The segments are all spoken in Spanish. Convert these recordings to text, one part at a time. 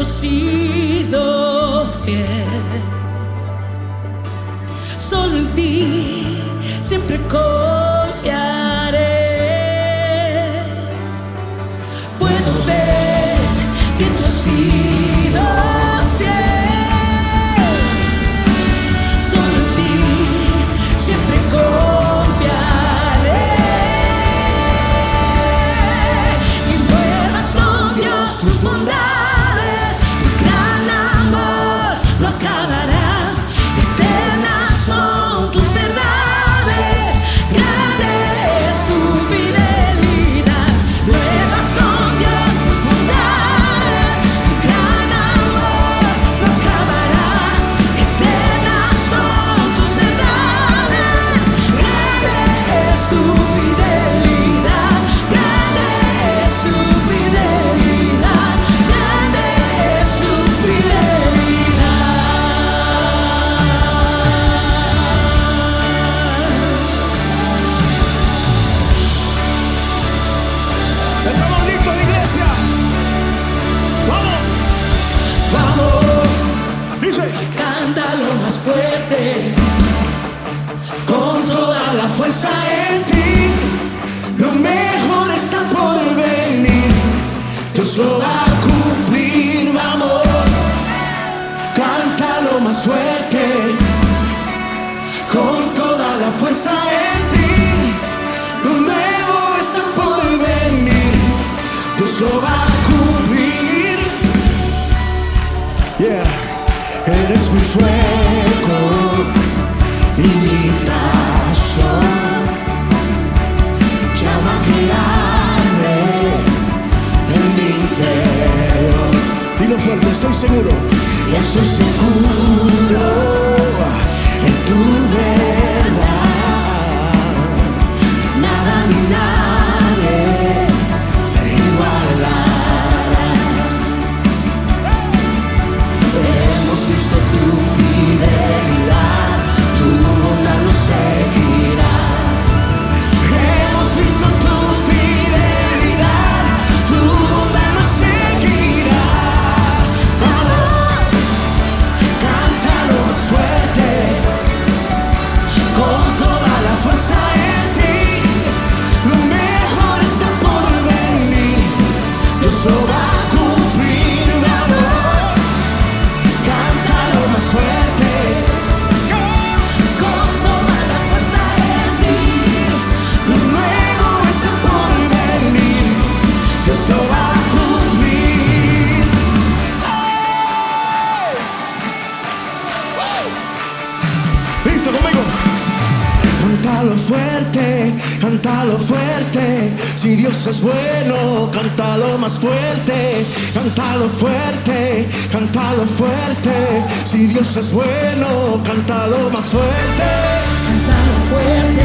sido fiel. Solo en ti siempre confiaré. Puedo ver que tú has sido fiel. Solo en ti siempre confiaré. Y nuevas son, Dios, tus bondades, tu gran amor no acabará. Eternas son tus verdades, grande es tu fidelidad. Nuevas son, Dios, tus bondades, tu gran amor no acabará. Eternas son tus verdades, grande es tu fidelidad, grande es tu fidelidad, grande es tu fidelidad. Estamos listos, iglesia. Vamos. Vamos, Dice. cántalo más fuerte, con toda la fuerza en ti. Lo mejor está por venir, Dios lo va a cumplir. Vamos, cántalo más fuerte, con toda la fuerza en ti. Lo nuevo está por venir, Dios lo va a cumplir. Yeah. Eres mi fuego y mi pasión, llama que arde en mi interior. Dilo fuerte, estoy seguro. Y estoy seguro en tu verdad. Nada ni nadie te igualará. Hemos visto tu fidelidad, tu bondad nos seguirá. Hemos visto tu fidelidad, tu bondad nos seguirá. Vamos, cántalo más fuerte, con toda la fuerza en ti. Lo mejor está por venir, Dios lo va a cumplir. Vamos, cántalo más fuerte, con toda la fuerza en ti. Lo nuevo está por venir, Dios lo va a cumplir. Listo conmigo. Cántalo fuerte, si Dios es bueno, cántalo más fuerte, cántalo fuerte, si Dios es bueno, cántalo más fuerte. Cántalo fuerte,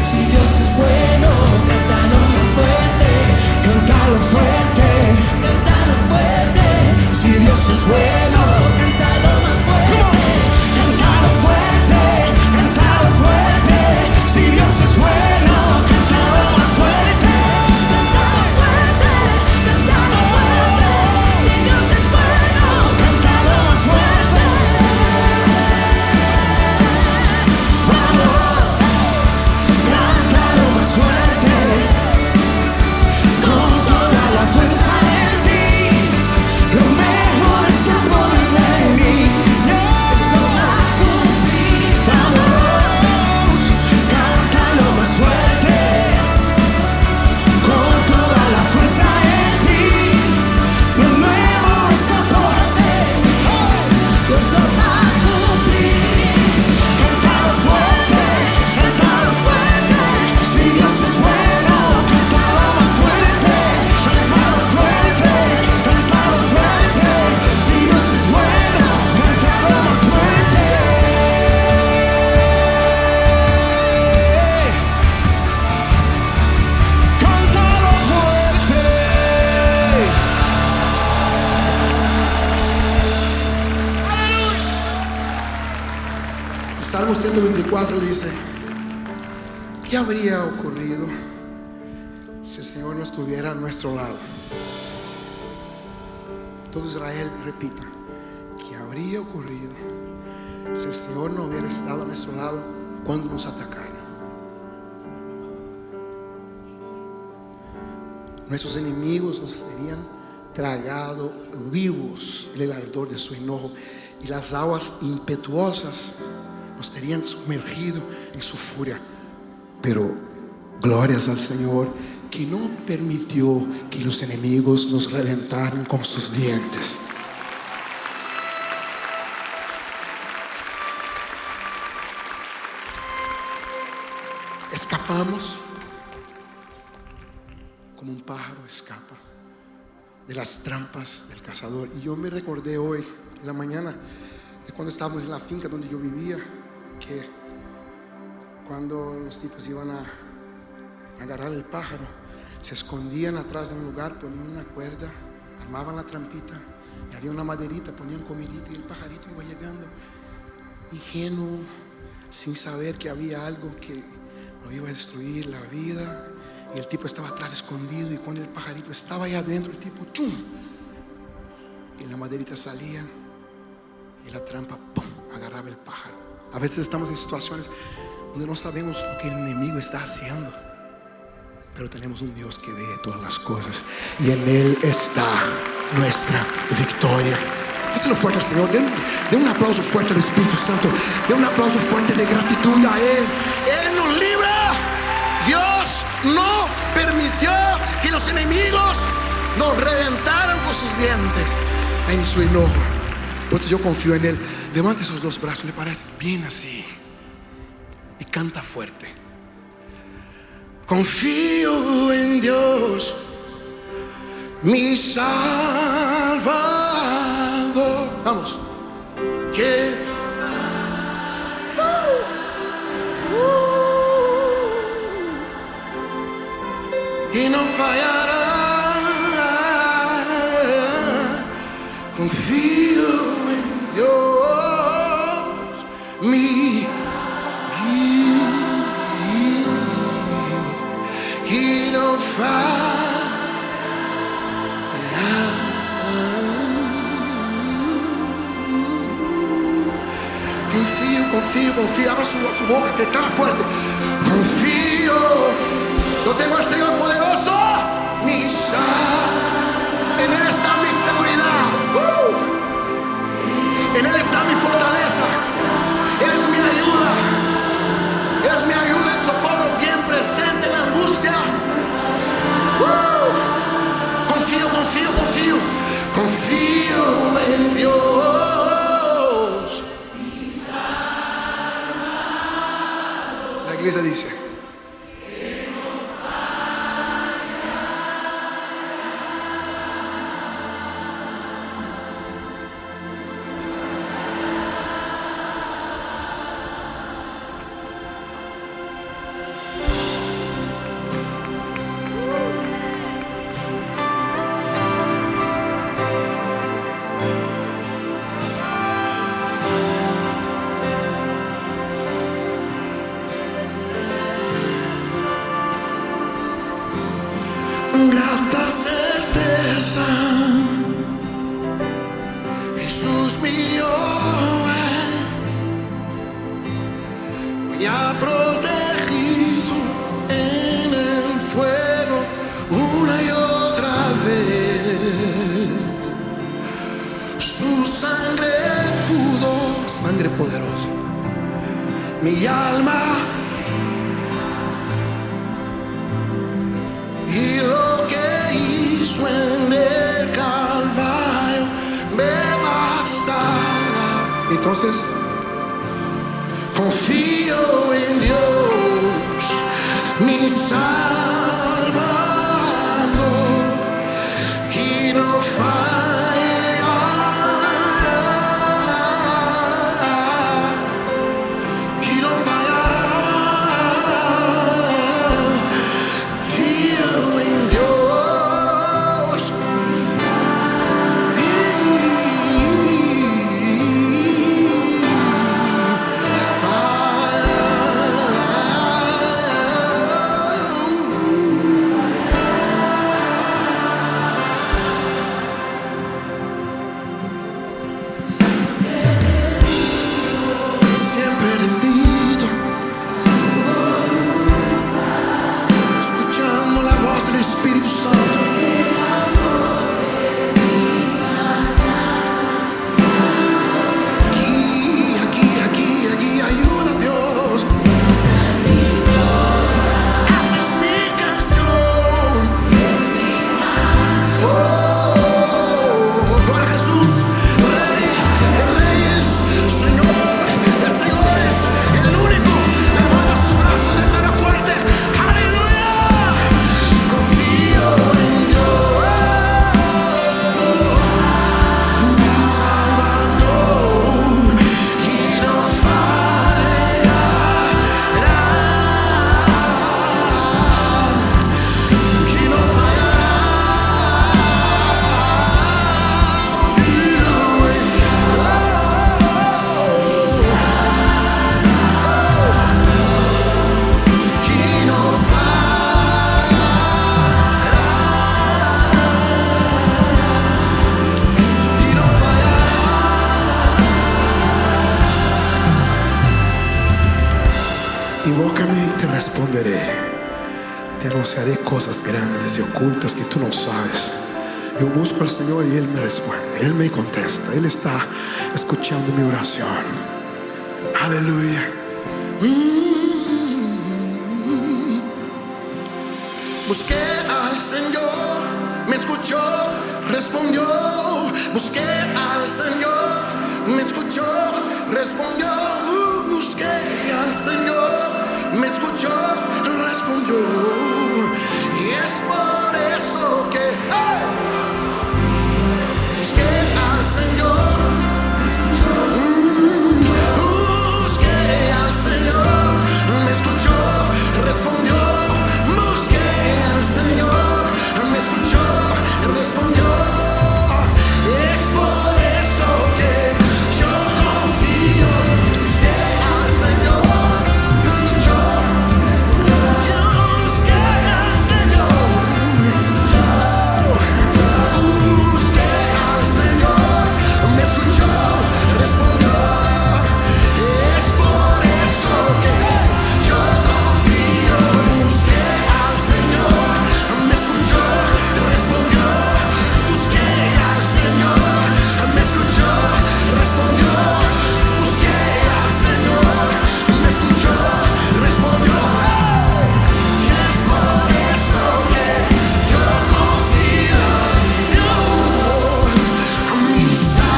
si Dios es bueno, cántalo más fuerte. Cántalo fuerte, si Dios es bueno, cántalo más fuerte. Cántalo fuerte, si Dios es bueno, cántalo más fuerte. Cántalo fuerte, si Dios es bueno, cántalo más fuerte. Vamos, cántalo más fuerte, con toda la fuerza en ti. Lo mejor está por venir, Dios lo va a cumplir. Vamos, cántalo más fuerte, con toda la fuerza en ti. Lo nuevo está por venir, Dios lo va a cumplir. Cántalo fuerte, si Dios es bueno, cántalo más fuerte. Cántalo fuerte, si Dios es bueno, cántalo más fuerte. Cántalo fuerte. Salmo 124 dice: ¿qué habría ocurrido si el Señor no estuviera a nuestro lado? todo Israel repita, ¿qué habría ocurrido si el Señor no hubiera estado a nuestro lado cuando nos atacaron? Nuestros enemigos nos serían tragado vivos en el ardor de su enojo, y las aguas impetuosas nos tenían sumergido en su furia. Pero glorias al Señor que no permitió que los enemigos nos reventaran con sus dientes. Escapamos como un pájaro escapa de las trampas del cazador. Y yo me recordé hoy en la mañana de cuando estábamos en la finca donde yo vivía, que cuando los tipos iban a agarrar el pájaro, se escondían atrás de un lugar, ponían una cuerda, armaban la trampita y había una maderita, ponían comidita y el pajarito iba llegando ingenuo, sin saber que había algo que lo iba a destruir la vida. Y el tipo estaba atrás escondido, y cuando el pajarito estaba ahí adentro, el tipo ¡chum! Y la maderita salía y la trampa ¡pum! Agarraba el pájaro. A veces estamos en situaciones donde no sabemos lo que el enemigo está haciendo, pero tenemos un Dios que ve todas las cosas, y en Él está nuestra victoria. Déselo fuerte al Señor. Den un aplauso fuerte al Espíritu Santo. Den un aplauso fuerte de gratitud a Él. Él nos libra. Dios no permitió que los enemigos nos reventaran con sus dientes en su enojo. Por eso yo confío en Él. Levante esos dos brazos, ¿le parece? Bien así. Y canta fuerte. Confío en Dios, mi Salvador. Vamos. Que y no fallará. Confío en Dios, mi y no fallará. Confío. Abra su boca, que está fuerte. Confío. Yo tengo al Señor poderoso, mi Salvador. En Él está mi seguridad. En Él está mi fortaleza. Él es mi ayuda. Él es mi ayuda, el socorro bien presente en la angustia. Confío en Dios. La iglesia dice: grata certeza, Jesús mío me ha protegido en el fuego una y otra vez. Su sangre pudo, sangre poderosa, mi alma. Y lo que hizo en el Calvario me bastará. Entonces, confío en Dios, mi Salvador, que no fallará, que no fallará. responderé. Te anunciaré cosas grandes y ocultas que tú no sabes. Yo busco al Señor y Él me responde, Él me contesta, Él está escuchando mi oración. Aleluya. Busqué al Señor, me escuchó, respondió. Busqué al Señor, me escuchó, respondió. Busqué al Señor, me escuchó, respondió. Y es por eso que busqué al Señor. Busqué al Señor, me escuchó, respondió. Busqué al Señor, me escuchó, respondió. Es por eso que yo confío. Busqué al Señor, me escuchó, respondió. Yo busqué al Señor, me escuchó. Busqué al Señor, me escuchó, respondió. Es por eso que yo confío. Busqué al Señor, me escuchó, respondió. Busqué al Señor, me escuchó, respondió. Busqué al Señor, me escuchó, respondió. Y es por eso que yo confío en Dios, mi Salvador,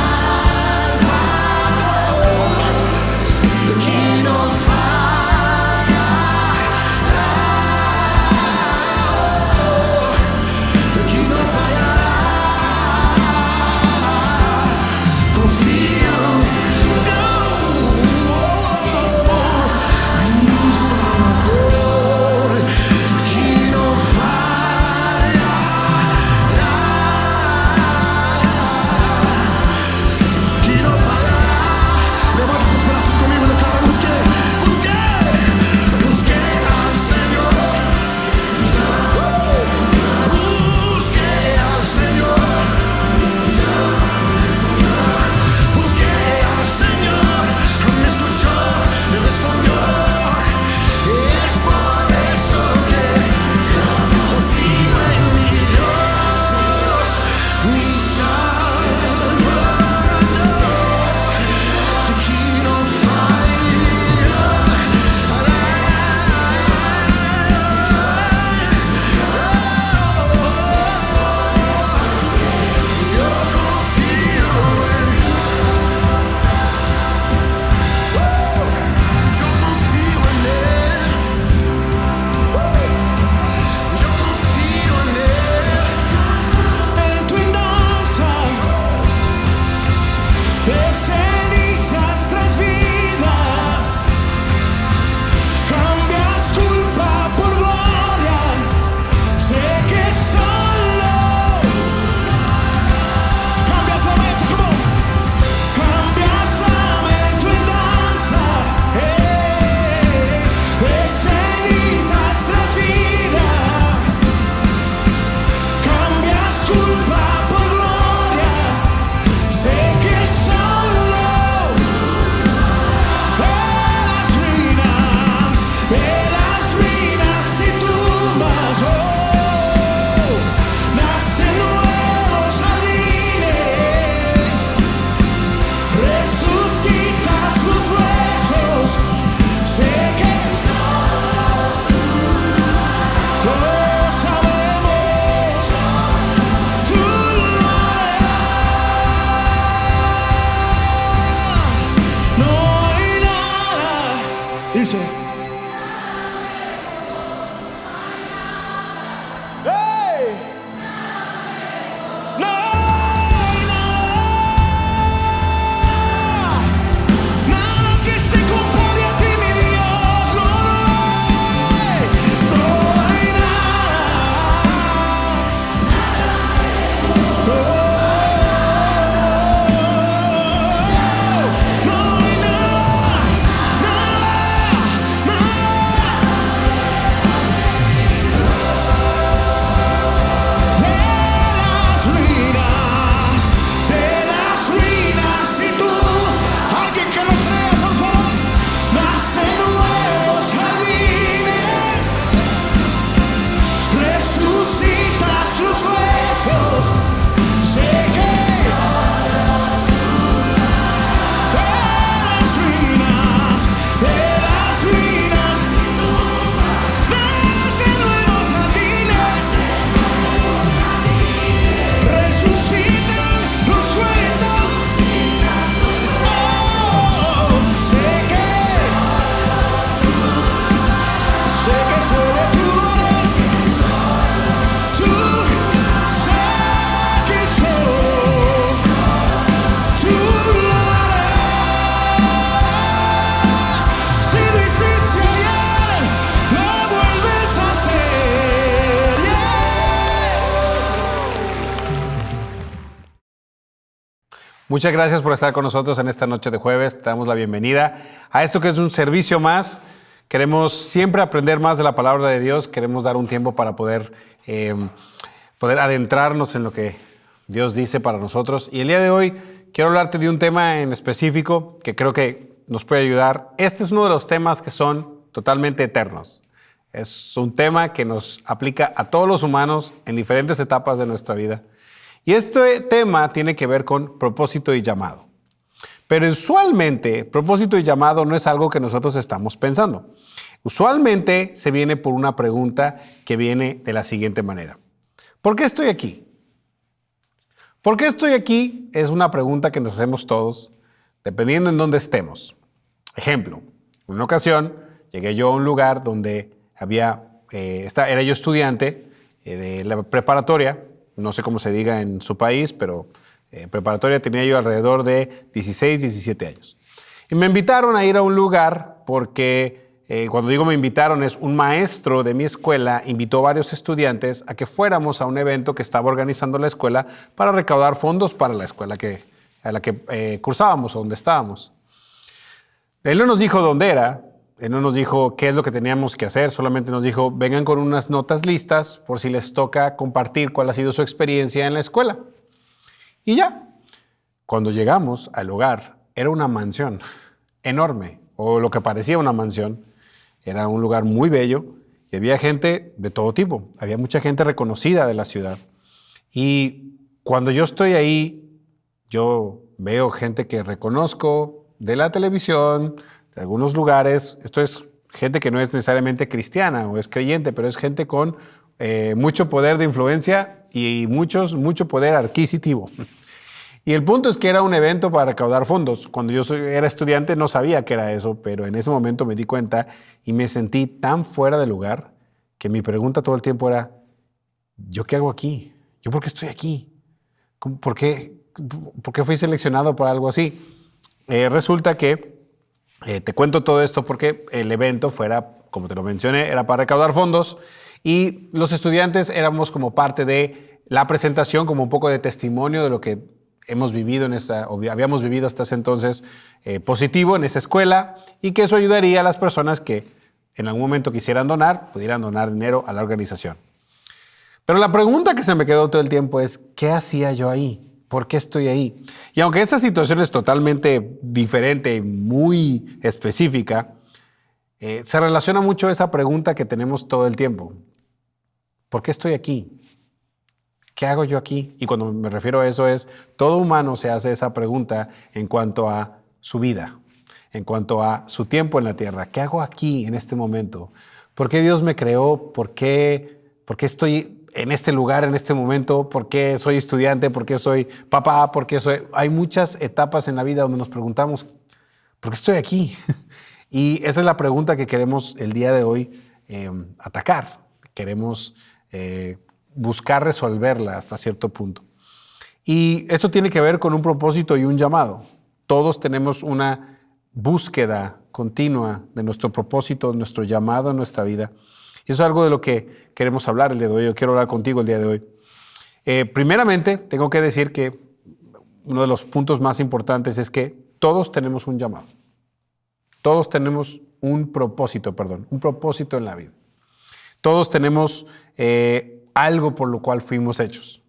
de quien no de quien no fallará. Confío en Dios, mi Salvador, de quien no fallará, quien no fallará. Levanta sus brazos conmigo y declara: busqué, busqué, busqué al Señor. Busqué al Señor, busqué al Señor, me escuchó y respondió. Es por eso que yo confío en mi Dios, mi Salvador, de quien no yo confío en Él. Yo confío en Él. En tu danza de cenizas tras vida, cambias culpa por gloria. Sé que solo cambias lamento, come on. Cambias lamento en danza, de cenizas tras vida. Cambias culpa por gloria. Sé que solo de las ruinas y tumbas, nacen nuevos jardines. Resucitas los huesos. Sé que lo sabemos, tú lo harás. No hay nada, dice. ¡Hey! No hay nada que se compare a ti, mi Dios. No hay nada. Muchas gracias por estar con nosotros en esta noche de jueves. Te damos la bienvenida a esto que es un servicio más. Queremos siempre aprender más de la palabra de Dios. Queremos dar un tiempo para poder adentrarnos en lo que Dios dice para nosotros. Y el día de hoy quiero hablarte de un tema en específico que creo que nos puede ayudar. Este es uno de los temas que son totalmente eternos. Es un tema que nos aplica a todos los humanos en diferentes etapas de nuestra vida. Y este tema tiene que ver con propósito y llamado. Pero usualmente, propósito y llamado no es algo que nosotros estamos pensando. Usualmente se viene por una pregunta que viene de la siguiente manera. ¿Por qué estoy aquí? ¿Por qué estoy aquí? Es una pregunta que nos hacemos todos, dependiendo en dónde estemos. Ejemplo, en una ocasión llegué yo a un lugar donde era yo estudiante de la preparatoria. No sé cómo se diga en su país, pero preparatoria tenía yo alrededor de 16, 17 años. Y me invitaron a ir a un lugar porque, cuando digo me invitaron, es un maestro de mi escuela invitó a varios estudiantes a que fuéramos a un evento que estaba organizando la escuela para recaudar fondos para la escuela a la que cursábamos o donde estábamos. Él no nos dijo dónde era. Él no nos dijo qué es lo que teníamos que hacer, solamente nos dijo, vengan con unas notas listas por si les toca compartir cuál ha sido su experiencia en la escuela. Y ya, cuando llegamos al lugar, era una mansión enorme, o lo que parecía una mansión. Era un lugar muy bello y había gente de todo tipo. Había mucha gente reconocida de la ciudad. Y cuando yo estoy ahí, yo veo gente que reconozco de la televisión, de algunos lugares. Esto es gente que no es necesariamente cristiana o es creyente, pero es gente con mucho poder de influencia y mucho poder adquisitivo. Y el punto es que era un evento para recaudar fondos. Cuando yo era estudiante no sabía que era eso, pero en ese momento me di cuenta y me sentí tan fuera de lugar que mi pregunta todo el tiempo era, ¿yo qué hago aquí? ¿Yo por qué estoy aquí? ¿Por qué fui seleccionado para algo así? Resulta que te cuento todo esto porque el evento como te lo mencioné, era para recaudar fondos y los estudiantes éramos como parte de la presentación, como un poco de testimonio de lo que hemos vivido habíamos vivido hasta ese entonces positivo en esa escuela y que eso ayudaría a las personas que en algún momento quisieran donar, pudieran donar dinero a la organización. Pero la pregunta que se me quedó todo el tiempo es, ¿qué hacía yo ahí? ¿Por qué estoy ahí? Y aunque esta situación es totalmente diferente y muy específica, se relaciona mucho a esa pregunta que tenemos todo el tiempo. ¿Por qué estoy aquí? ¿Qué hago yo aquí? Y cuando me refiero a eso es, todo humano se hace esa pregunta en cuanto a su vida, en cuanto a su tiempo en la tierra. ¿Qué hago aquí en este momento? ¿Por qué Dios me creó? ¿Por qué estoy en este lugar, en este momento? ¿Por qué soy estudiante? ¿Por qué soy papá? Hay muchas etapas en la vida donde nos preguntamos, ¿por qué estoy aquí? Y esa es la pregunta que queremos el día de hoy atacar. Queremos buscar resolverla hasta cierto punto. Y esto tiene que ver con un propósito y un llamado. Todos tenemos una búsqueda continua de nuestro propósito, nuestro llamado en nuestra vida. Y eso es algo de lo que queremos hablar el día de hoy. Yo quiero hablar contigo el día de hoy. Primeramente, tengo que decir que uno de los puntos más importantes es que todos tenemos un llamado. Todos tenemos un propósito en la vida. Todos tenemos algo por lo cual fuimos hechos.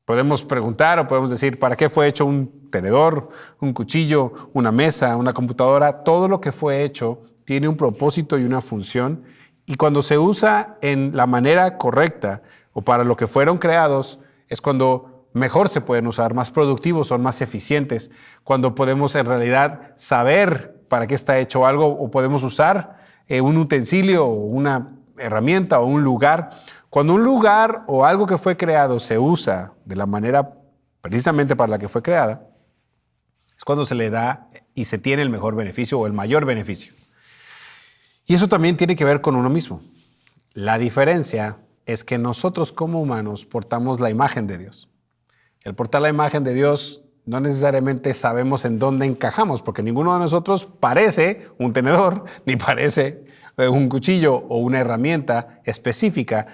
Podemos preguntar o podemos decir, ¿para qué fue hecho un tenedor, un cuchillo, una mesa, una computadora? Todo lo que fue hecho tiene un propósito y una función. Y cuando se usa en la manera correcta o para lo que fueron creados, es cuando mejor se pueden usar, más productivos, son más eficientes, cuando podemos en realidad saber para qué está hecho algo o podemos usar un utensilio o una herramienta o un lugar. Cuando un lugar o algo que fue creado se usa de la manera precisamente para la que fue creada, es cuando se le da y se tiene el mejor beneficio o el mayor beneficio. Y eso también tiene que ver con uno mismo. La diferencia es que nosotros como humanos portamos la imagen de Dios. El portar la imagen de Dios no necesariamente sabemos en dónde encajamos, porque ninguno de nosotros parece un tenedor, ni parece un cuchillo o una herramienta específica.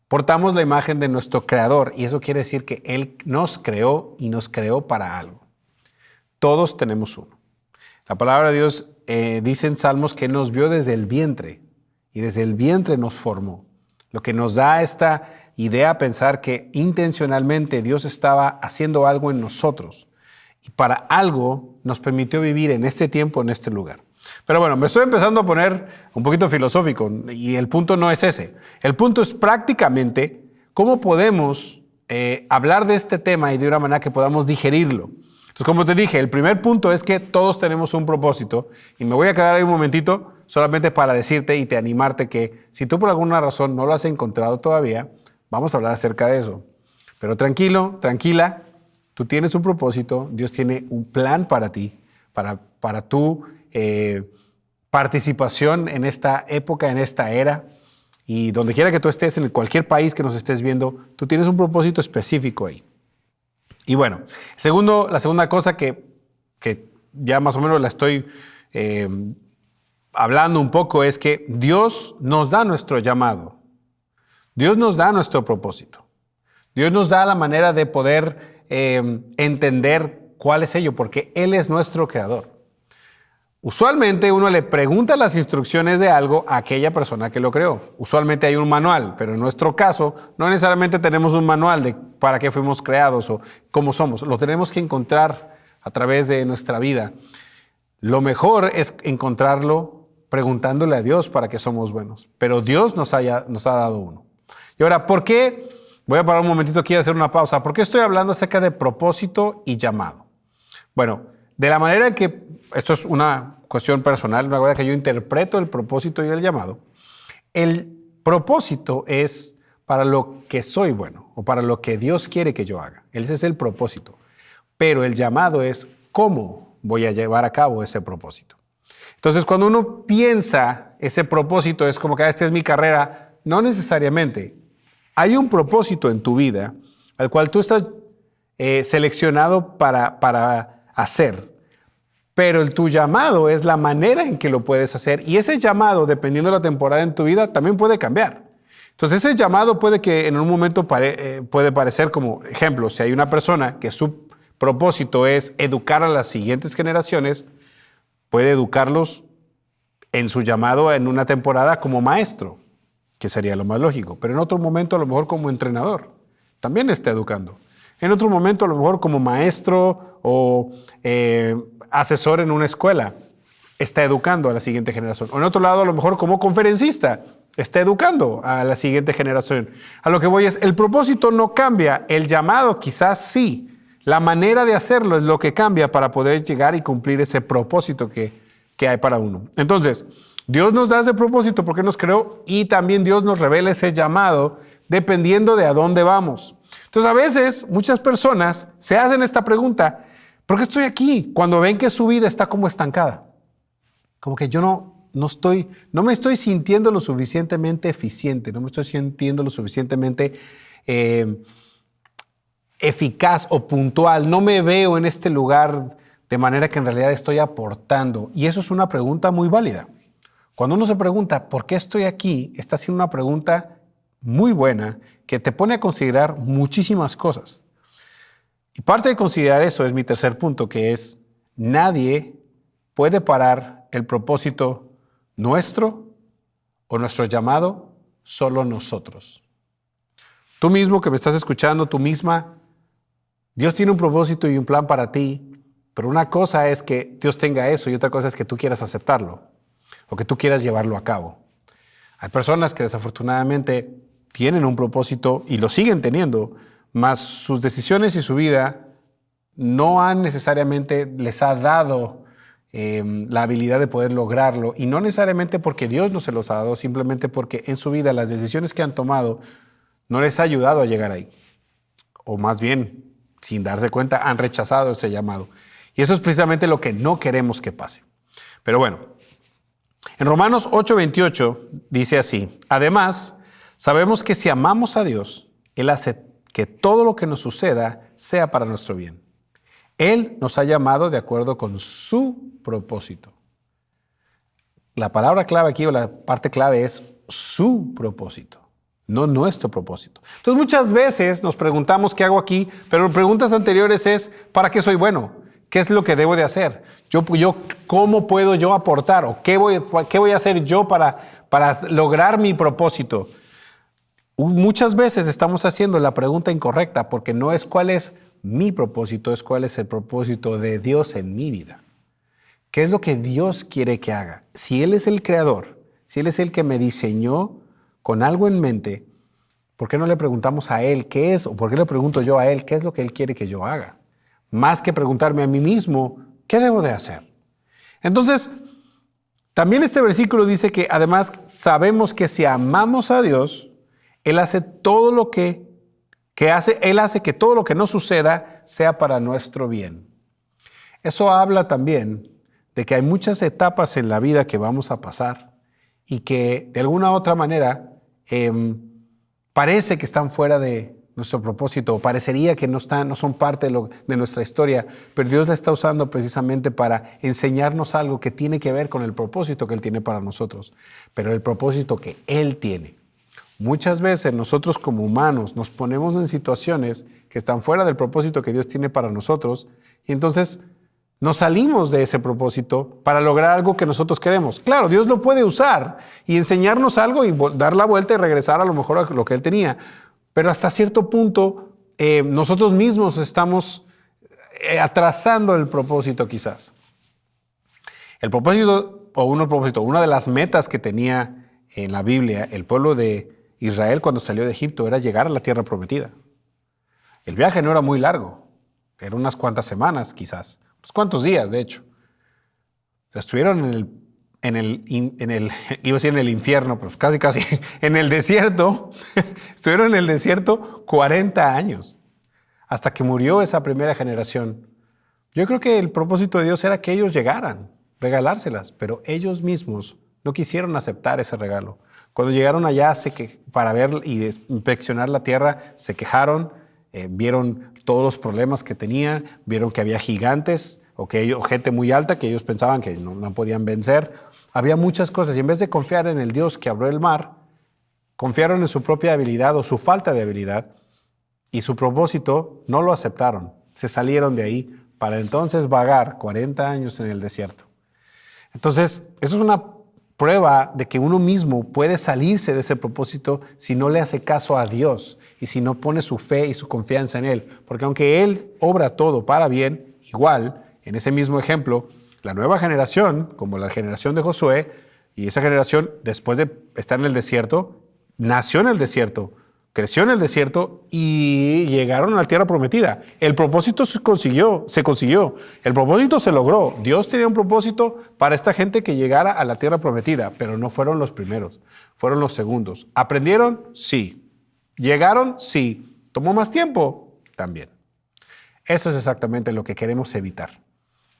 Portamos la imagen de nuestro Creador y eso quiere decir que Él nos creó y nos creó para algo. Todos tenemos uno. La palabra de Dios dice en Salmos que nos vio desde el vientre y desde el vientre nos formó. Lo que nos da esta idea a pensar que intencionalmente Dios estaba haciendo algo en nosotros y para algo nos permitió vivir en este tiempo, en este lugar. Pero bueno, me estoy empezando a poner un poquito filosófico y el punto no es ese. El punto es prácticamente cómo podemos hablar de este tema y de una manera que podamos digerirlo. Entonces, como te dije, el primer punto es que todos tenemos un propósito y me voy a quedar ahí un momentito solamente para decirte y te animarte que si tú por alguna razón no lo has encontrado todavía, vamos a hablar acerca de eso. Pero tranquilo, tranquila, tú tienes un propósito, Dios tiene un plan para ti, para tu participación en esta época, en esta era. Y donde quiera que tú estés, en cualquier país que nos estés viendo, tú tienes un propósito específico ahí. Y bueno, la segunda cosa que ya más o menos la estoy hablando un poco es que Dios nos da nuestro llamado. Dios nos da nuestro propósito. Dios nos da la manera de poder entender cuál es ello, porque Él es nuestro creador. Usualmente uno le pregunta las instrucciones de algo a aquella persona que lo creó. Usualmente hay un manual, pero en nuestro caso no necesariamente tenemos un manual de para qué fuimos creados o cómo somos. Lo tenemos que encontrar a través de nuestra vida. Lo mejor es encontrarlo preguntándole a Dios para qué somos buenos. Pero Dios nos ha dado uno. Y ahora, ¿por qué? Voy a parar un momentito aquí y hacer una pausa. ¿Por qué estoy hablando acerca de propósito y llamado? Bueno, de la manera en que, esto es una cuestión personal, una manera que yo interpreto el propósito y el llamado, el propósito es para lo que soy bueno o para lo que Dios quiere que yo haga. Ese es el propósito. Pero el llamado es cómo voy a llevar a cabo ese propósito. Entonces, cuando uno piensa ese propósito, es como que esta es mi carrera. No necesariamente. Hay un propósito en tu vida al cual tú estás seleccionado para hacer. Pero tu llamado es la manera en que lo puedes hacer. Y ese llamado, dependiendo de la temporada en tu vida, también puede cambiar. Entonces, ese llamado puede que en un momento puede parecer como ejemplo. Si hay una persona que su propósito es educar a las siguientes generaciones, puede educarlos en su llamado en una temporada como maestro, que sería lo más lógico. Pero en otro momento, a lo mejor como entrenador, también está educando. En otro momento, a lo mejor como maestro o asesor en una escuela, está educando a la siguiente generación. O en otro lado, a lo mejor como conferencista, está educando a la siguiente generación. A lo que voy es, el propósito no cambia, el llamado quizás sí. La manera de hacerlo es lo que cambia para poder llegar y cumplir ese propósito que hay para uno. Entonces, Dios nos da ese propósito porque nos creó y también Dios nos revela ese llamado dependiendo de a dónde vamos. Entonces, a veces, muchas personas se hacen esta pregunta, ¿por qué estoy aquí? Cuando ven que su vida está como estancada. Como que yo no me estoy sintiendo lo suficientemente eficiente, no me estoy sintiendo lo suficientemente eficaz o puntual, no me veo en este lugar de manera que en realidad estoy aportando. Y eso es una pregunta muy válida. Cuando uno se pregunta, ¿por qué estoy aquí? Está haciendo una pregunta muy buena que te pone a considerar muchísimas cosas. Y parte de considerar eso es mi tercer punto, que es nadie puede parar el propósito nuestro o nuestro llamado, solo nosotros. Tú mismo que me estás escuchando, tú misma, Dios tiene un propósito y un plan para ti, pero una cosa es que Dios tenga eso y otra cosa es que tú quieras aceptarlo o que tú quieras llevarlo a cabo. Hay personas que desafortunadamente tienen un propósito y lo siguen teniendo, mas sus decisiones y su vida no han necesariamente les ha dado la habilidad de poder lograrlo, y no necesariamente porque Dios no se los ha dado, simplemente porque en su vida las decisiones que han tomado no les ha ayudado a llegar ahí, o más bien, sin darse cuenta, han rechazado ese llamado. Y eso es precisamente lo que no queremos que pase. Pero bueno, en Romanos 8:28 dice así: además, sabemos que si amamos a Dios, Él hace que todo lo que nos suceda sea para nuestro bien. Él nos ha llamado de acuerdo con su propósito. La palabra clave aquí, o la parte clave, es su propósito, no nuestro propósito. Entonces muchas veces nos preguntamos qué hago aquí, pero preguntas anteriores es ¿para qué soy bueno? ¿Qué es lo que debo de hacer? ¿Cómo puedo yo aportar? ¿O qué voy a hacer yo para lograr mi propósito? Muchas veces estamos haciendo la pregunta incorrecta porque no es cuál es mi propósito, es cuál es el propósito de Dios en mi vida. ¿Qué es lo que Dios quiere que haga? Si Él es el creador, si Él es el que me diseñó con algo en mente, ¿por qué no le preguntamos a Él qué es? ¿O por qué le pregunto yo a Él qué es lo que Él quiere que yo haga? Más que preguntarme a mí mismo, ¿qué debo de hacer? Entonces, también este versículo dice que además sabemos que si amamos a Dios, Él hace todo lo que hace, Él hace que todo lo que nos suceda sea para nuestro bien. Eso habla también de que hay muchas etapas en la vida que vamos a pasar y que de alguna u otra manera parece que están fuera de nuestro propósito, o parecería que no son parte de nuestra historia, pero Dios la está usando precisamente para enseñarnos algo que tiene que ver con el propósito que Él tiene para nosotros, pero el propósito que Él tiene. Muchas veces nosotros como humanos nos ponemos en situaciones que están fuera del propósito que Dios tiene para nosotros y entonces nos salimos de ese propósito para lograr algo que nosotros queremos. Claro, Dios lo puede usar y enseñarnos algo y dar la vuelta y regresar a lo mejor a lo que Él tenía. Pero hasta cierto punto nosotros mismos estamos atrasando el propósito quizás. Una de las metas que tenía en la Biblia el pueblo de Israel cuando salió de Egipto era llegar a la tierra prometida. El viaje no era muy largo, era unas cuantas semanas quizás. Unos cuantos días, de hecho. Estuvieron iba a decir en el infierno, pues casi, en el desierto. Estuvieron en el desierto 40 años, hasta que murió esa primera generación. Yo creo que el propósito de Dios era que ellos llegaran, regalárselas, pero ellos mismos no quisieron aceptar ese regalo. Cuando llegaron allá para ver y inspeccionar la tierra, se quejaron, vieron todos los problemas que tenían, vieron que había gigantes o gente muy alta que ellos pensaban que no podían vencer. Había muchas cosas y en vez de confiar en el Dios que abrió el mar, confiaron en su propia habilidad o su falta de habilidad y su propósito no lo aceptaron. Se salieron de ahí para entonces vagar 40 años en el desierto. Entonces, eso es una prueba de que uno mismo puede salirse de ese propósito si no le hace caso a Dios y si no pone su fe y su confianza en Él. Porque aunque Él obra todo para bien, igual, en ese mismo ejemplo, la nueva generación, como la generación de Josué, y esa generación, después de estar en el desierto, nació en el desierto, creció en el desierto y llegaron a la tierra prometida. El propósito se consiguió. El propósito se logró. Dios tenía un propósito para esta gente que llegara a la tierra prometida, pero no fueron los primeros, fueron los segundos. ¿Aprendieron? Sí. ¿Llegaron? Sí. ¿Tomó más tiempo? También. Eso es exactamente lo que queremos evitar.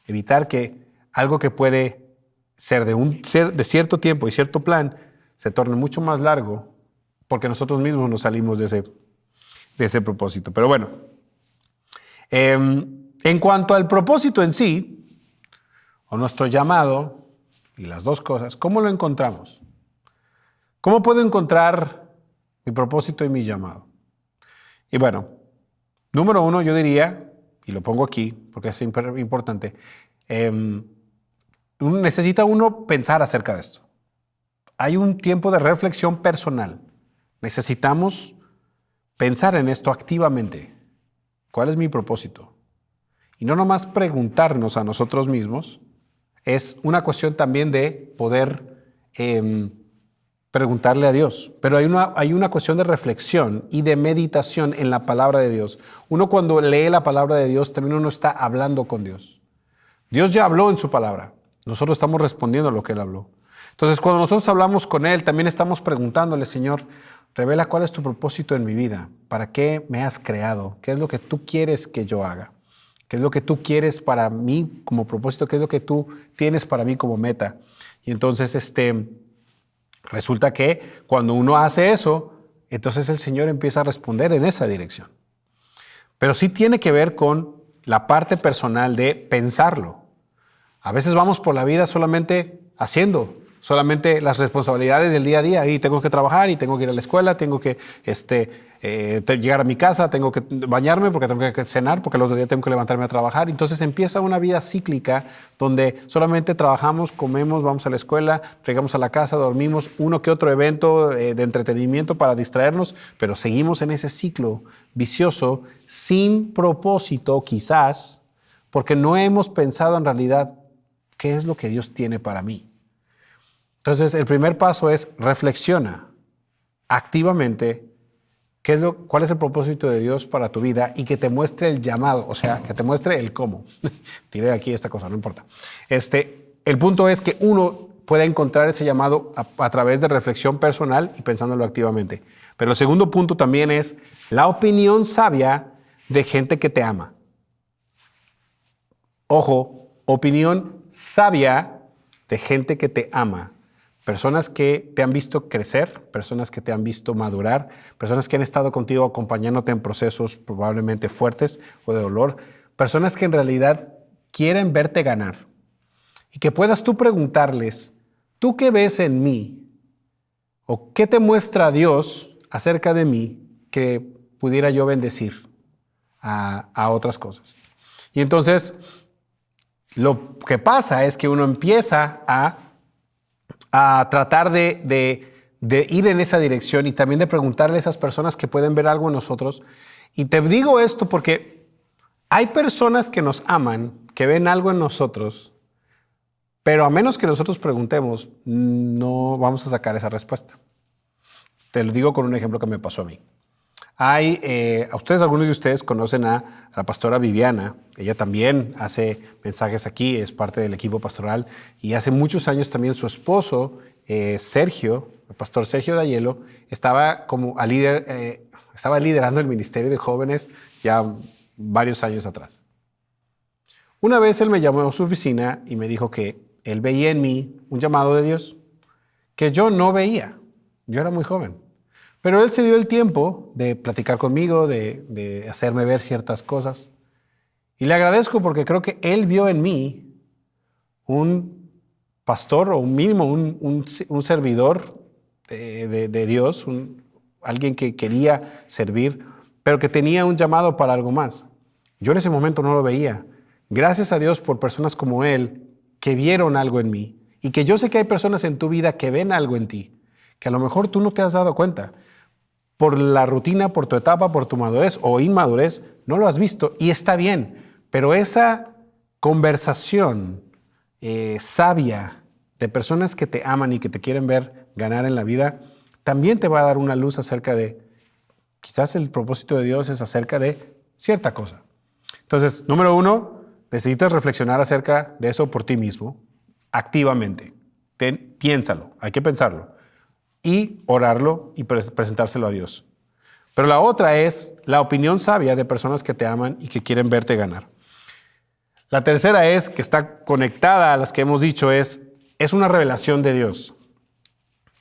Evitar que algo que puede ser de cierto tiempo y cierto plan se torne mucho más largo porque nosotros mismos nos salimos de ese propósito. Pero bueno, en cuanto al propósito en sí, o nuestro llamado, y las dos cosas, ¿cómo lo encontramos? ¿Cómo puedo encontrar mi propósito y mi llamado? Y bueno, número uno, yo diría, y lo pongo aquí porque es importante, necesita uno pensar acerca de esto. Hay un tiempo de reflexión personal. Necesitamos pensar en esto activamente. ¿Cuál es mi propósito? Y no nomás preguntarnos a nosotros mismos, es una cuestión también de poder preguntarle a Dios. Pero hay una cuestión de reflexión y de meditación en la palabra de Dios. Uno cuando lee la palabra de Dios, también uno está hablando con Dios. Dios ya habló en su palabra. Nosotros estamos respondiendo a lo que Él habló. Entonces, cuando nosotros hablamos con Él, también estamos preguntándole, Señor, revela cuál es tu propósito en mi vida. ¿Para qué me has creado? ¿Qué es lo que tú quieres que yo haga? ¿Qué es lo que tú quieres para mí como propósito? ¿Qué es lo que tú tienes para mí como meta? Y entonces, resulta que cuando uno hace eso, entonces el Señor empieza a responder en esa dirección. Pero sí tiene que ver con la parte personal de pensarlo. A veces vamos por la vida solamente haciendo, solamente las responsabilidades del día a día. Y tengo que trabajar y tengo que ir a la escuela, tengo que llegar a mi casa, tengo que bañarme porque tengo que cenar, porque el otro día tengo que levantarme a trabajar. Entonces empieza una vida cíclica donde solamente trabajamos, comemos, vamos a la escuela, llegamos a la casa, dormimos, uno que otro evento de entretenimiento para distraernos, pero seguimos en ese ciclo vicioso sin propósito quizás, porque no hemos pensado en realidad qué es lo que Dios tiene para mí. Entonces el primer paso es reflexiona activamente cuál es el propósito de Dios para tu vida y que te muestre el llamado, o sea, que te muestre el cómo. Tiré aquí esta cosa, no importa. El punto es que uno puede encontrar ese llamado a través de reflexión personal y pensándolo activamente. Pero el segundo punto también es la opinión sabia de gente que te ama. Ojo, opinión sabia de gente que te ama. Personas que te han visto crecer, personas que te han visto madurar, personas que han estado contigo acompañándote en procesos probablemente fuertes o de dolor, personas que en realidad quieren verte ganar. Y que puedas tú preguntarles, ¿tú qué ves en mí? ¿O qué te muestra Dios acerca de mí que pudiera yo bendecir a otras cosas? Y entonces, lo que pasa es que uno empieza a tratar de ir en esa dirección y también de preguntarle a esas personas que pueden ver algo en nosotros. Y te digo esto porque hay personas que nos aman, que ven algo en nosotros, pero a menos que nosotros preguntemos, no vamos a sacar esa respuesta. Te lo digo con un ejemplo que me pasó a mí. Algunos de ustedes conocen a la pastora Viviana. Ella también hace mensajes aquí, es parte del equipo pastoral. Y hace muchos años también su esposo, Sergio, el pastor Sergio Dayelo, estaba liderando el ministerio de jóvenes ya varios años atrás. Una vez él me llamó a su oficina y me dijo que él veía en mí un llamado de Dios que yo no veía. Yo era muy joven. Pero él se dio el tiempo de platicar conmigo, de hacerme ver ciertas cosas. Y le agradezco porque creo que él vio en mí un pastor o un mínimo un servidor de Dios, alguien que quería servir, pero que tenía un llamado para algo más. Yo en ese momento no lo veía. Gracias a Dios por personas como él que vieron algo en mí y que yo sé que hay personas en tu vida que ven algo en ti, que a lo mejor tú no te has dado cuenta. Por la rutina, por tu etapa, por tu madurez o inmadurez, no lo has visto y está bien. Pero esa conversación sabia de personas que te aman y que te quieren ver ganar en la vida, también te va a dar una luz acerca de, quizás el propósito de Dios es acerca de cierta cosa. Entonces, número 1, necesitas reflexionar acerca de eso por ti mismo, activamente. Piénsalo, hay que pensarlo. Y orarlo y presentárselo a Dios. Pero la otra es la opinión sabia de personas que te aman y que quieren verte ganar. La tercera es, que está conectada a las que hemos dicho, es una revelación de Dios.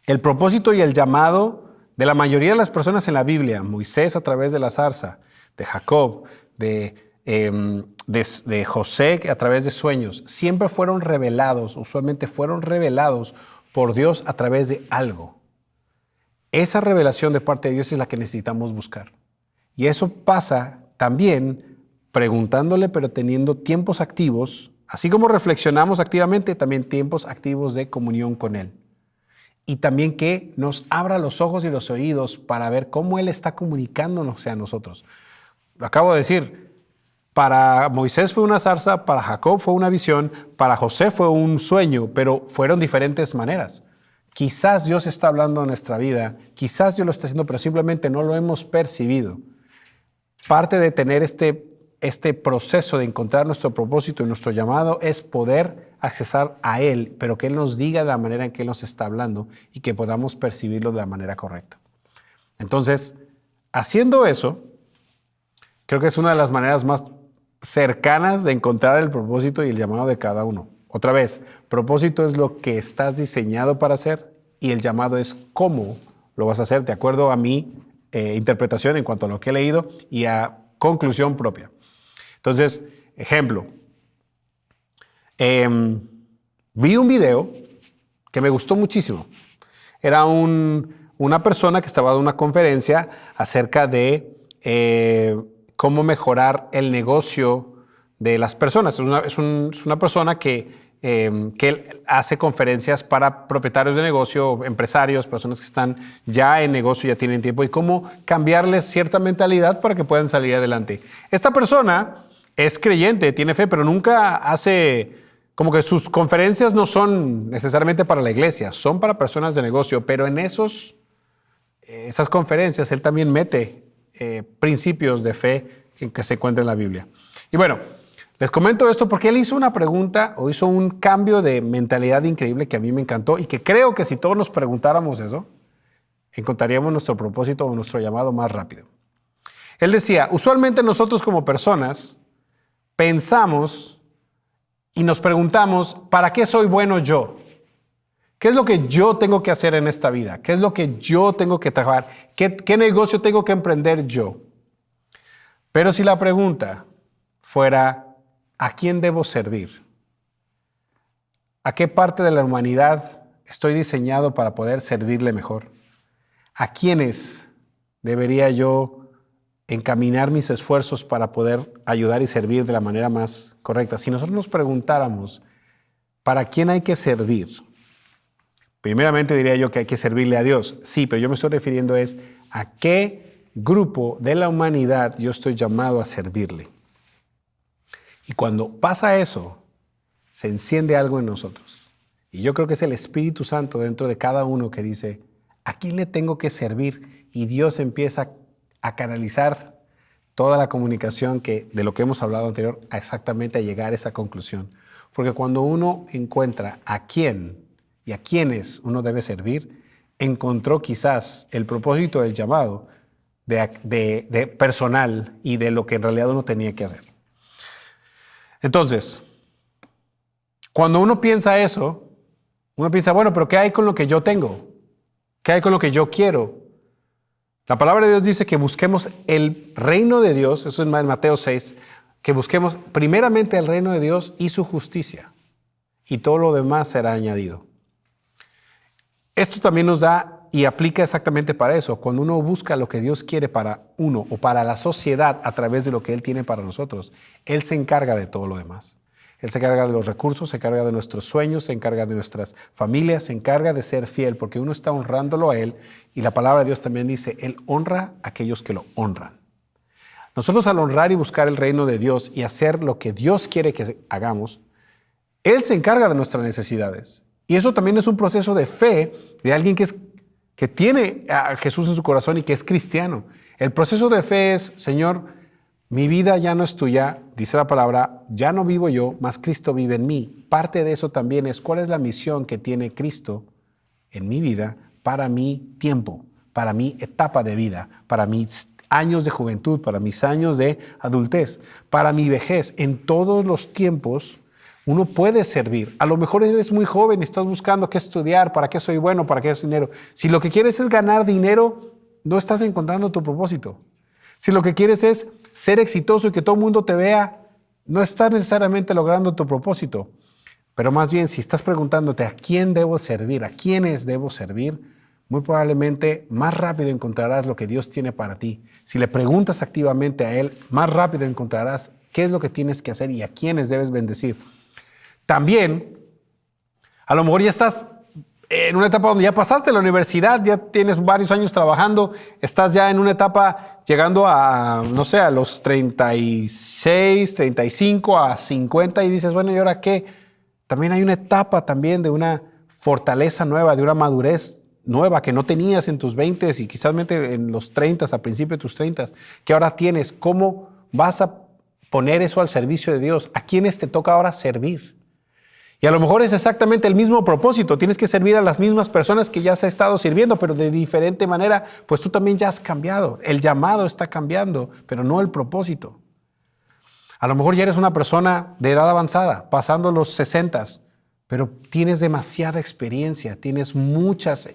El propósito y el llamado de la mayoría de las personas en la Biblia, Moisés a través de la zarza, de Jacob, de José a través de sueños, siempre fueron revelados, usualmente fueron revelados por Dios a través de algo. Esa revelación de parte de Dios es la que necesitamos buscar. Y eso pasa también preguntándole, pero teniendo tiempos activos, así como reflexionamos activamente, también tiempos activos de comunión con Él. Y también que nos abra los ojos y los oídos para ver cómo Él está comunicándonos a nosotros. Lo acabo de decir, para Moisés fue una zarza, para Jacob fue una visión, para José fue un sueño, pero fueron diferentes maneras. Quizás Dios está hablando en nuestra vida, quizás Dios lo está haciendo, pero simplemente no lo hemos percibido. Parte de tener este proceso de encontrar nuestro propósito y nuestro llamado es poder accesar a Él, pero que Él nos diga de la manera en que Él nos está hablando y que podamos percibirlo de la manera correcta. Entonces, haciendo eso, creo que es una de las maneras más cercanas de encontrar el propósito y el llamado de cada uno. Otra vez, propósito es lo que estás diseñado para hacer y el llamado es cómo lo vas a hacer de acuerdo a mi interpretación en cuanto a lo que he leído y a conclusión propia. Entonces, ejemplo, vi un video que me gustó muchísimo. Era una persona que estaba dando una conferencia acerca de cómo mejorar el negocio de las personas. Es una persona que él hace conferencias para propietarios de negocio, empresarios, personas que están ya en negocio, ya tienen tiempo, y cómo cambiarles cierta mentalidad para que puedan salir adelante. Esta persona es creyente, tiene fe, pero nunca hace, como que sus conferencias no son necesariamente para la iglesia, son para personas de negocio, pero en esas conferencias él también mete principios de fe que se encuentran en la Biblia. Y bueno, les comento esto porque él hizo una pregunta o hizo un cambio de mentalidad increíble que a mí me encantó y que creo que si todos nos preguntáramos eso, encontraríamos nuestro propósito o nuestro llamado más rápido. Él decía, usualmente nosotros como personas pensamos y nos preguntamos, ¿para qué soy bueno yo? ¿Qué es lo que yo tengo que hacer en esta vida? ¿Qué es lo que yo tengo que trabajar? ¿Qué negocio tengo que emprender yo? Pero si la pregunta fuera, ¿a quién debo servir? ¿A qué parte de la humanidad estoy diseñado para poder servirle mejor? ¿A quiénes debería yo encaminar mis esfuerzos para poder ayudar y servir de la manera más correcta? Si nosotros nos preguntáramos, ¿para quién hay que servir? Primeramente diría yo que hay que servirle a Dios. Sí, pero yo me estoy refiriendo a qué grupo de la humanidad yo estoy llamado a servirle. Y cuando pasa eso, se enciende algo en nosotros. Y yo creo que es el Espíritu Santo dentro de cada uno que dice, ¿a quién le tengo que servir? Y Dios empieza a canalizar toda la comunicación de lo que hemos hablado anterior, exactamente a llegar a esa conclusión. Porque cuando uno encuentra a quién y a quiénes uno debe servir, encontró quizás el propósito del llamado de personal y de lo que en realidad uno tenía que hacer. Entonces, cuando uno piensa eso, uno piensa, bueno, pero ¿qué hay con lo que yo tengo? ¿Qué hay con lo que yo quiero? La palabra de Dios dice que busquemos el reino de Dios, eso es en Mateo 6, que busquemos primeramente el reino de Dios y su justicia, y todo lo demás será añadido. Esto también nos da y aplica exactamente para eso. Cuando uno busca lo que Dios quiere para uno o para la sociedad a través de lo que Él tiene para nosotros, Él se encarga de todo lo demás. Él se encarga de los recursos, se encarga de nuestros sueños, se encarga de nuestras familias, se encarga de ser fiel porque uno está honrándolo a Él y la palabra de Dios también dice, Él honra a aquellos que lo honran. Nosotros al honrar y buscar el reino de Dios y hacer lo que Dios quiere que hagamos, Él se encarga de nuestras necesidades. Y eso también es un proceso de fe de alguien que tiene a Jesús en su corazón y que es cristiano. El proceso de fe es, Señor, mi vida ya no es tuya, dice la palabra, ya no vivo yo, mas Cristo vive en mí. Parte de eso también es cuál es la misión que tiene Cristo en mi vida para mi tiempo, para mi etapa de vida, para mis años de juventud, para mis años de adultez, para mi vejez. En todos los tiempos uno puede servir. A lo mejor eres muy joven y estás buscando qué estudiar, para qué soy bueno, para qué es dinero. Si lo que quieres es ganar dinero, no estás encontrando tu propósito. Si lo que quieres es ser exitoso y que todo el mundo te vea, no estás necesariamente logrando tu propósito. Pero más bien, si estás preguntándote a quién debo servir, a quiénes debo servir, muy probablemente más rápido encontrarás lo que Dios tiene para ti. Si le preguntas activamente a Él, más rápido encontrarás qué es lo que tienes que hacer y a quiénes debes bendecir. También, a lo mejor ya estás en una etapa donde ya pasaste la universidad, ya tienes varios años trabajando, estás ya en una etapa llegando a, no sé, a los 36, 35, a 50 y dices, bueno, ¿y ahora qué? También hay una etapa también de una fortaleza nueva, de una madurez nueva que no tenías en tus 20 y quizás en los 30, a principio de tus 30, que ahora tienes. ¿Cómo vas a poner eso al servicio de Dios? ¿A quiénes te toca ahora servir? Y a lo mejor es exactamente el mismo propósito. Tienes que servir a las mismas personas que ya has estado sirviendo, pero de diferente manera, pues tú también ya has cambiado. El llamado está cambiando, pero no el propósito. A lo mejor ya eres una persona de edad avanzada, pasando los 60, pero tienes demasiada experiencia, tienes muchos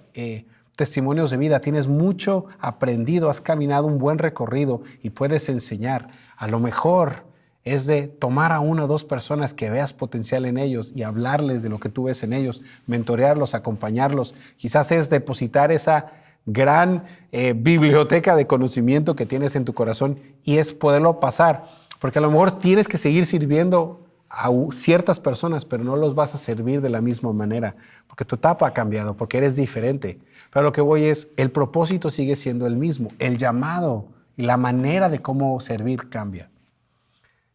testimonios de vida, tienes mucho aprendido, has caminado un buen recorrido y puedes enseñar. A lo mejor es de tomar a una o dos personas que veas potencial en ellos y hablarles de lo que tú ves en ellos, mentorearlos, acompañarlos. Quizás es depositar esa gran biblioteca de conocimiento que tienes en tu corazón y es poderlo pasar. Porque a lo mejor tienes que seguir sirviendo a ciertas personas, pero no los vas a servir de la misma manera, porque tu etapa ha cambiado, porque eres diferente. Pero lo que voy es, el propósito sigue siendo el mismo, el llamado y la manera de cómo servir cambia.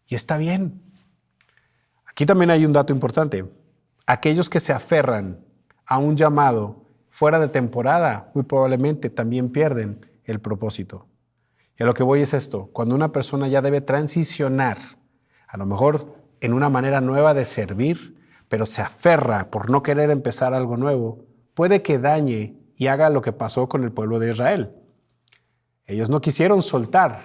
Y está bien. Aquí también hay un dato importante. Aquellos que se aferran a un llamado fuera de temporada, muy probablemente también pierden el propósito. Y a lo que voy es esto, cuando una persona ya debe transicionar, a lo mejor en una manera nueva de servir, pero se aferra por no querer empezar algo nuevo, puede que dañe y haga lo que pasó con el pueblo de Israel. Ellos no quisieron soltar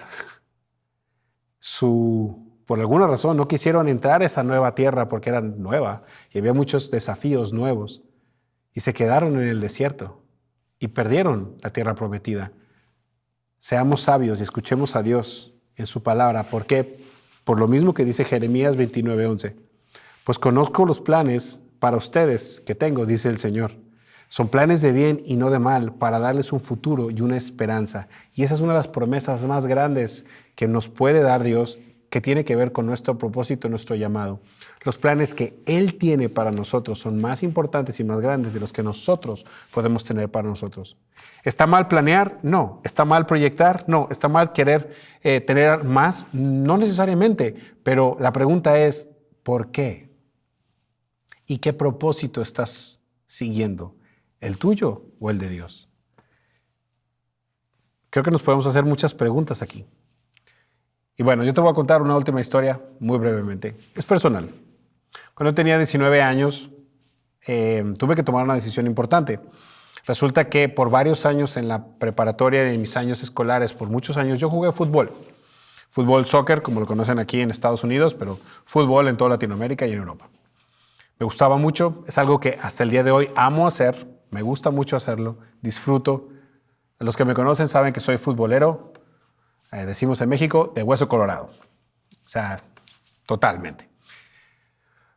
por alguna razón, no quisieron entrar a esa nueva tierra porque era nueva y había muchos desafíos nuevos y se quedaron en el desierto y perdieron la tierra prometida. Seamos sabios y escuchemos a Dios en su palabra. ¿Por qué? Por lo mismo que dice Jeremías 29:11. Pues conozco los planes para ustedes que tengo, dice el Señor. Son planes de bien y no de mal, para darles un futuro y una esperanza. Y esa es una de las promesas más grandes que nos puede dar Dios, que tiene que ver con nuestro propósito, nuestro llamado. Los planes que Él tiene para nosotros son más importantes y más grandes de los que nosotros podemos tener para nosotros. ¿Está mal planear? No. ¿Está mal proyectar? No. ¿Está mal querer tener más? No necesariamente. Pero la pregunta es, ¿por qué? ¿Y qué propósito estás siguiendo? ¿El tuyo o el de Dios? Creo que nos podemos hacer muchas preguntas aquí. Y bueno, yo te voy a contar una última historia muy brevemente. Es personal. Cuando tenía 19 años, tuve que tomar una decisión importante. Resulta que por varios años en la preparatoria y en mis años escolares, por muchos años, yo jugué fútbol. Fútbol, soccer, como lo conocen aquí en Estados Unidos, pero fútbol en toda Latinoamérica y en Europa. Me gustaba mucho, es algo que hasta el día de hoy amo hacer, me gusta mucho hacerlo, disfruto. Los que me conocen saben que soy futbolero, decimos en México, de hueso colorado. O sea, totalmente.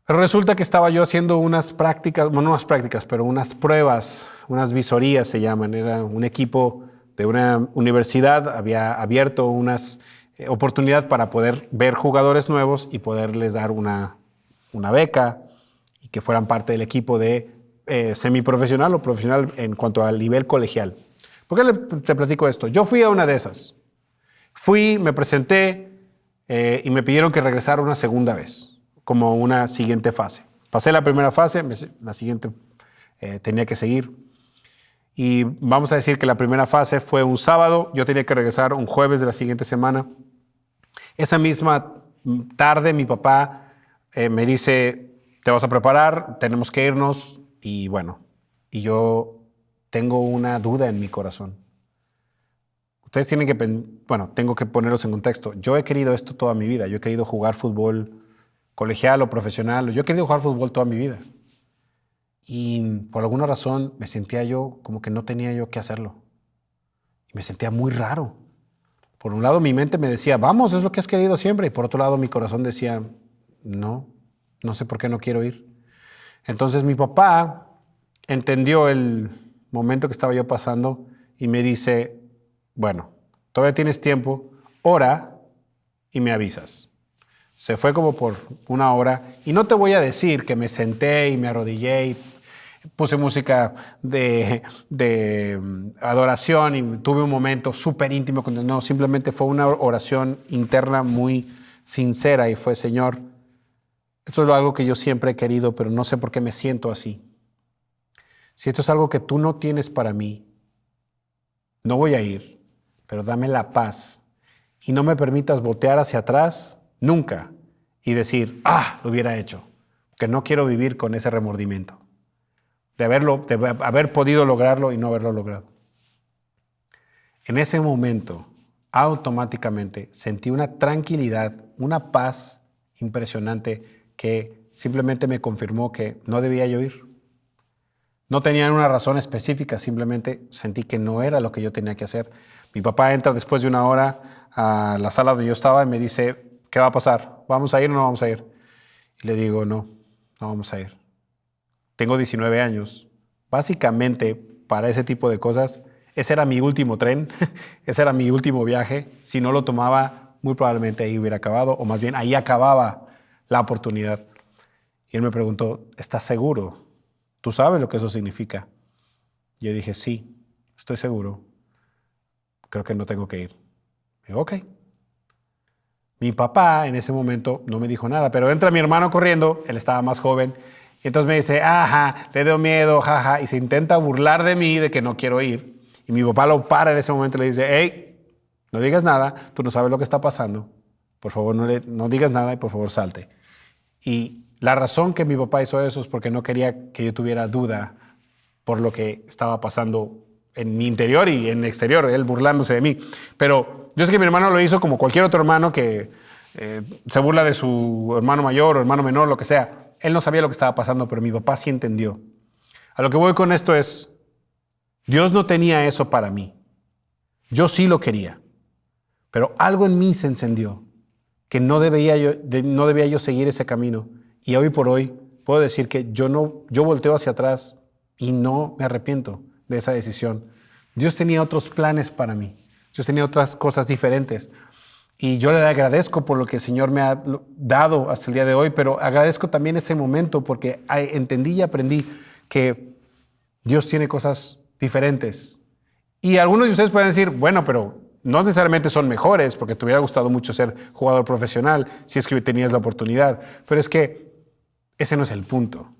Pero resulta que estaba yo haciendo unas prácticas, bueno, no unas prácticas, pero unas pruebas, unas visorías se llaman. Era un equipo de una universidad, había abierto unas oportunidades para poder ver jugadores nuevos y poderles dar una beca y que fueran parte del equipo de semiprofesional o profesional en cuanto al nivel colegial. ¿Por qué te platico esto? Yo fui a una de esas. Fui, me presenté y me pidieron que regresara una segunda vez, como una siguiente fase. Pasé la primera fase, la siguiente tenía que seguir. Y vamos a decir que la primera fase fue un sábado, yo tenía que regresar un jueves de la siguiente semana. Esa misma tarde mi papá me dice, te vas a preparar, tenemos que irnos. Y bueno, y yo tengo una duda en mi corazón. Ustedes tienen que, tengo que ponerlos en contexto. Yo he querido esto toda mi vida. Yo he querido jugar fútbol colegial o profesional. Yo he querido jugar fútbol toda mi vida. Y por alguna razón me sentía yo como que no tenía yo que hacerlo. Y me sentía muy raro. Por un lado mi mente me decía, vamos, es lo que has querido siempre. Y por otro lado mi corazón decía, no sé por qué no quiero ir. Entonces mi papá entendió el momento que estaba yo pasando y me dice, bueno, todavía tienes tiempo, ora y me avisas. Se fue como por una hora y no te voy a decir que me senté y me arrodillé y puse música de adoración y tuve un momento súper íntimo con Dios. No, simplemente fue una oración interna muy sincera y fue, Señor, esto es algo que yo siempre he querido, pero no sé por qué me siento así. Si esto es algo que tú no tienes para mí, no voy a ir, pero dame la paz y no me permitas voltear hacia atrás nunca y decir, lo hubiera hecho, que no quiero vivir con ese remordimiento de haber podido lograrlo y no haberlo logrado. En ese momento, automáticamente sentí una tranquilidad, una paz impresionante que simplemente me confirmó que no debía yo ir. No tenía una razón específica, simplemente sentí que no era lo que yo tenía que hacer. Mi papá entra después de una hora a la sala donde yo estaba y me dice, ¿qué va a pasar? ¿vamos a ir o no vamos a ir? Y le digo, no vamos a ir. Tengo 19 años. Básicamente, para ese tipo de cosas, ese era mi último tren, ese era mi último viaje. Si no lo tomaba, muy probablemente ahí hubiera acabado, o más bien ahí acababa la oportunidad. Y él me preguntó, ¿estás seguro? ¿Tú sabes lo que eso significa? Yo dije, sí, estoy seguro. Creo que no tengo que ir. Digo, ok. Mi papá en ese momento no me dijo nada, pero entra mi hermano corriendo, él estaba más joven, y entonces me dice, le dio miedo, jaja, y se intenta burlar de mí de que no quiero ir. Y mi papá lo para en ese momento y le dice, hey, no digas nada, tú no sabes lo que está pasando. Por favor, no digas nada y por favor salte. Y la razón que mi papá hizo eso es porque no quería que yo tuviera duda por lo que estaba pasando en mi interior y en el exterior, él burlándose de mí. Pero yo sé que mi hermano lo hizo como cualquier otro hermano que se burla de su hermano mayor o hermano menor, lo que sea. Él no sabía lo que estaba pasando, pero mi papá sí entendió. A lo que voy con esto es, Dios no tenía eso para mí. Yo sí lo quería. Pero algo en mí se encendió, que no debía yo seguir ese camino. Y hoy por hoy puedo decir que yo volteo hacia atrás y no me arrepiento de esa decisión. Dios tenía otros planes para mí. Dios tenía otras cosas diferentes. Y yo le agradezco por lo que el Señor me ha dado hasta el día de hoy, pero agradezco también ese momento porque entendí y aprendí que Dios tiene cosas diferentes. Y algunos de ustedes pueden decir, bueno, pero no necesariamente son mejores porque te hubiera gustado mucho ser jugador profesional si es que tenías la oportunidad. Pero es que ese no es el punto.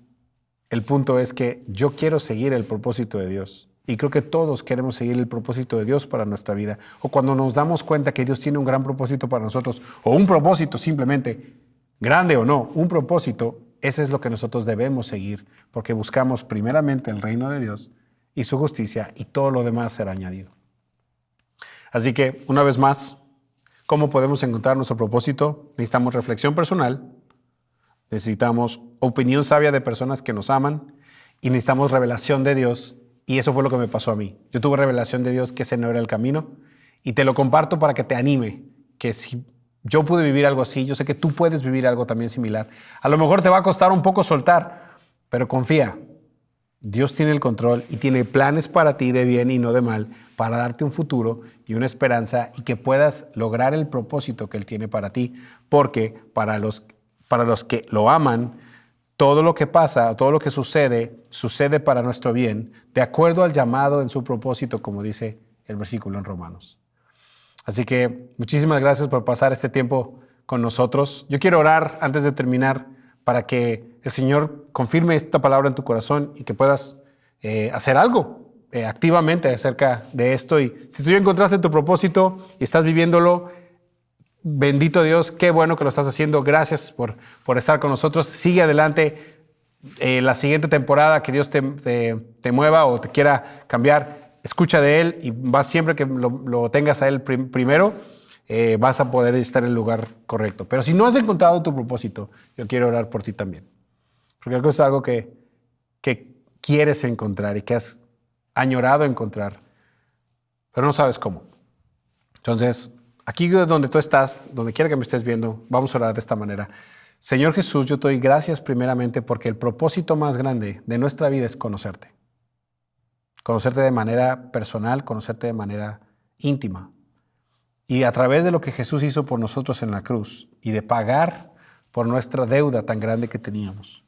El punto es que yo quiero seguir el propósito de Dios. Y creo que todos queremos seguir el propósito de Dios para nuestra vida. O cuando nos damos cuenta que Dios tiene un gran propósito para nosotros, o un propósito simplemente, grande o no, un propósito, ese es lo que nosotros debemos seguir, porque buscamos primeramente el reino de Dios y su justicia, y todo lo demás será añadido. Así que, una vez más, ¿cómo podemos encontrar nuestro propósito? Necesitamos reflexión personal, necesitamos opinión sabia de personas que nos aman, y necesitamos revelación de Dios. Y eso fue lo que me pasó a mí. Yo tuve revelación de Dios que ese no era el camino. Y te lo comparto para que te anime. Que si yo pude vivir algo así, yo sé que tú puedes vivir algo también similar. A lo mejor te va a costar un poco soltar, pero confía. Dios tiene el control y tiene planes para ti de bien y no de mal, para darte un futuro y una esperanza y que puedas lograr el propósito que Él tiene para ti. Porque para los que lo aman, todo lo que pasa, todo lo que sucede para nuestro bien, de acuerdo al llamado en su propósito, como dice el versículo en Romanos. Así que muchísimas gracias por pasar este tiempo con nosotros. Yo quiero orar antes de terminar para que el Señor confirme esta palabra en tu corazón y que puedas hacer algo activamente acerca de esto. Y si tú ya encontraste tu propósito y estás viviéndolo, bendito Dios, qué bueno que lo estás haciendo. Gracias por estar con nosotros. Sigue adelante. La siguiente temporada que Dios te mueva o te quiera cambiar, escucha de Él y vas siempre que lo tengas a Él primero, vas a poder estar en el lugar correcto. Pero si no has encontrado tu propósito, yo quiero orar por ti también. Porque es algo que quieres encontrar y que has añorado encontrar, pero no sabes cómo. Entonces, aquí donde tú estás, donde quiera que me estés viendo, vamos a orar de esta manera. Señor Jesús, yo te doy gracias primeramente porque el propósito más grande de nuestra vida es conocerte. Conocerte de manera personal, conocerte de manera íntima. Y a través de lo que Jesús hizo por nosotros en la cruz y de pagar por nuestra deuda tan grande que teníamos.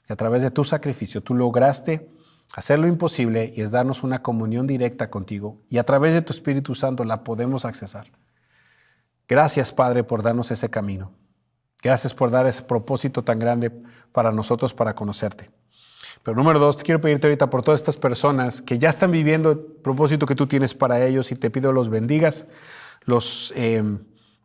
Y a través de tu sacrificio, tú lograste hacer lo imposible y es darnos una comunión directa contigo. Y a través de tu Espíritu Santo la podemos accesar. Gracias, Padre, por darnos ese camino. Gracias por dar ese propósito tan grande para nosotros, para conocerte. Pero número 2, quiero pedirte ahorita por todas estas personas que ya están viviendo el propósito que tú tienes para ellos y te pido los bendigas, los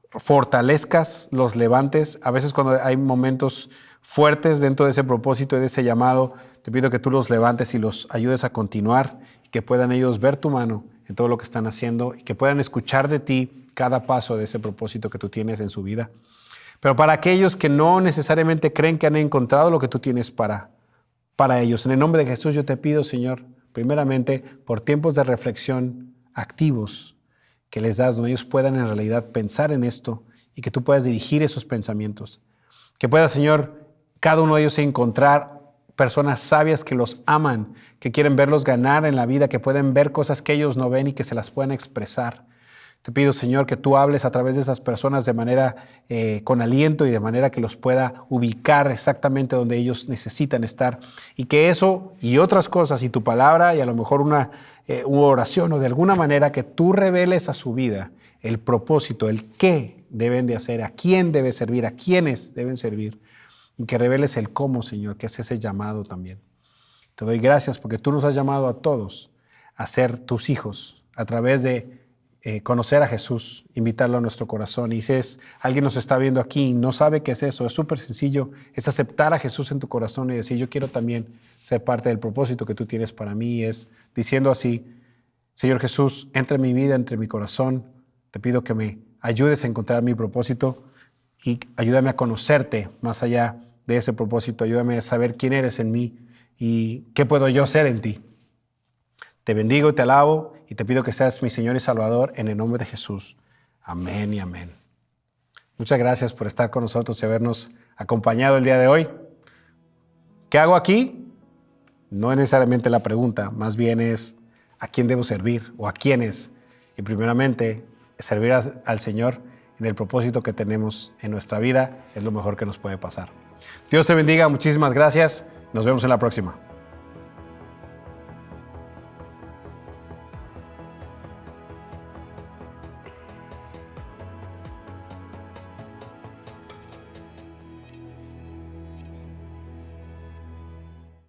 fortalezcas, los levantes. A veces cuando hay momentos fuertes dentro de ese propósito y de ese llamado, te pido que tú los levantes y los ayudes a continuar y que puedan ellos ver tu mano en todo lo que están haciendo y que puedan escuchar de ti cada paso de ese propósito que tú tienes en su vida. Pero para aquellos que no necesariamente creen que han encontrado lo que tú tienes para ellos, en el nombre de Jesús yo te pido, Señor, primeramente por tiempos de reflexión activos que les das, donde ellos puedan en realidad pensar en esto y que tú puedas dirigir esos pensamientos. Que pueda, Señor, cada uno de ellos encontrar personas sabias que los aman, que quieren verlos ganar en la vida, que pueden ver cosas que ellos no ven y que se las puedan expresar. Te pido, Señor, que tú hables a través de esas personas de manera con aliento y de manera que los pueda ubicar exactamente donde ellos necesitan estar. Y que eso y otras cosas y tu palabra y a lo mejor una oración o de alguna manera que tú reveles a su vida el propósito, el qué deben de hacer, a quién debe servir, a quiénes deben servir. Y que reveles el cómo, Señor, que es ese llamado también. Te doy gracias porque tú nos has llamado a todos a ser tus hijos a través de conocer a Jesús, invitarlo a nuestro corazón. Y si alguien nos está viendo aquí y no sabe qué es eso, es súper sencillo, es aceptar a Jesús en tu corazón y decir, yo quiero también ser parte del propósito que tú tienes para mí. Es diciendo así, Señor Jesús, entra en mi vida, entre mi corazón, te pido que me ayudes a encontrar mi propósito y ayúdame a conocerte más allá de ese propósito, ayúdame a saber quién eres en mí y qué puedo yo ser en ti. Te bendigo y te alabo y te pido que seas mi Señor y Salvador en el nombre de Jesús. Amén y amén. Muchas gracias por estar con nosotros y habernos acompañado el día de hoy. ¿Qué hago aquí? No es necesariamente la pregunta, más bien es ¿a quién debo servir o a quiénes? Y primeramente, servir al Señor en el propósito que tenemos en nuestra vida es lo mejor que nos puede pasar. Dios te bendiga, muchísimas gracias. Nos vemos en la próxima.